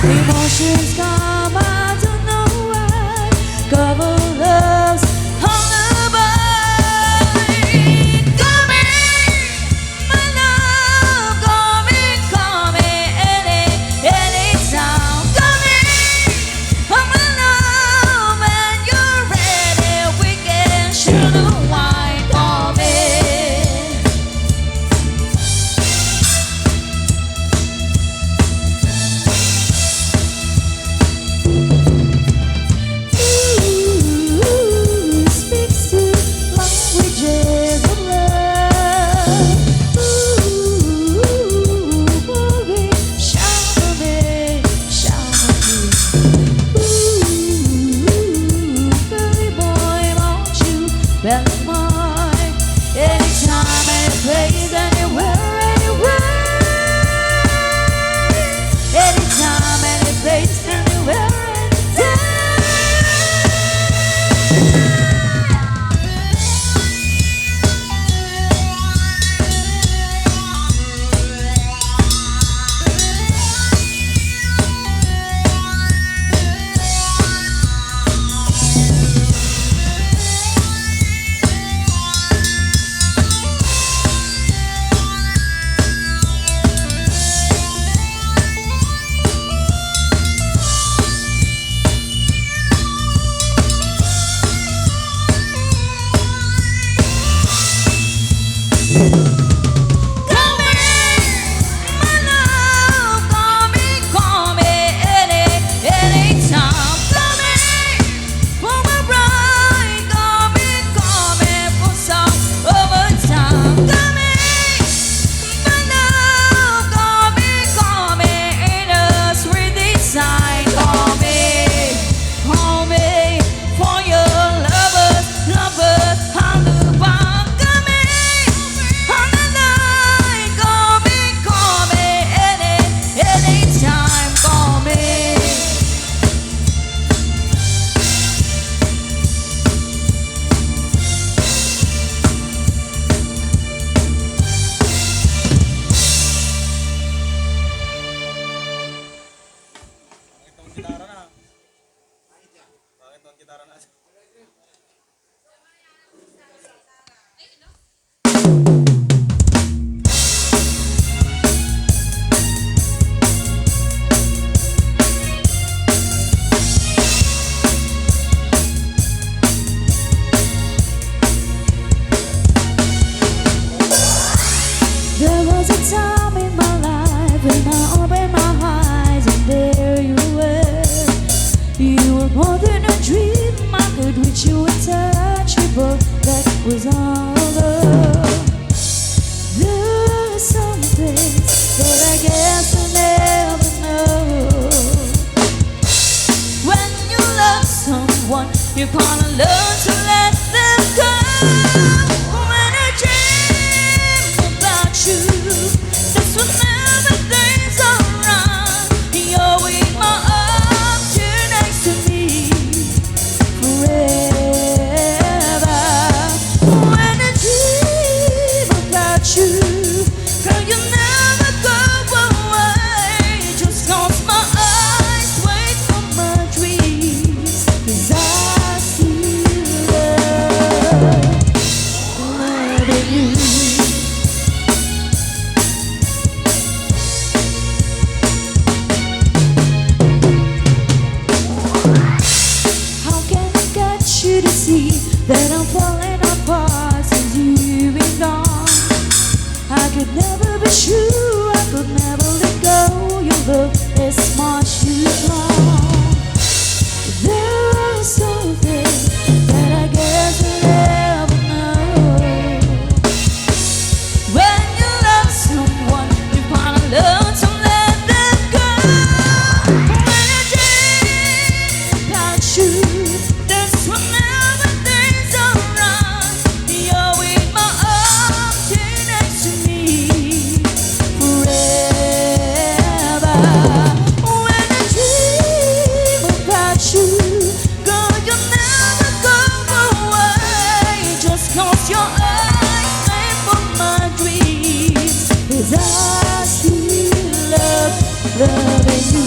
Emotions come out of nowhere, cover love's lullaby. Come in, my love, come in, anytime. Come in, my love, when you're ready, we can share the wine. Come in. Anytime, any place, anywhere, anytime, any place, anywhere, see that I'm falling apart since you've been gone. I could never be true, I could never let go. Your love is much too long. There is something that I guess you'll never know. When you love someone, you wanna learn to let them go. When I dream about you, that's whenever things are wrong. You're with my arms here next to me forever. When I dream about you, girl, you'll never go away. Just close your eyes, wait for my dreams, 'cause I still loving you.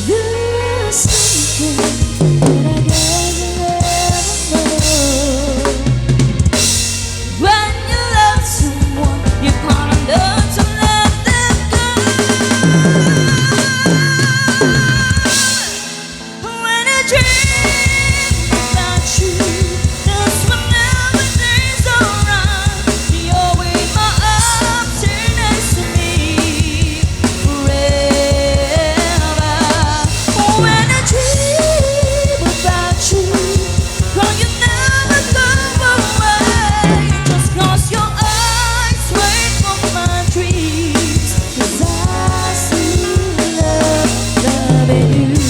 There's something that I guess you'll never know. When you love someone, you gotta learn to let them go. When I dream about you, that's whenever things are wrong. You're with my arms here next to me forever. When I dream about you, girl, you never go away. Just close your eyes, wait for my dreams, 'cause I still loving you.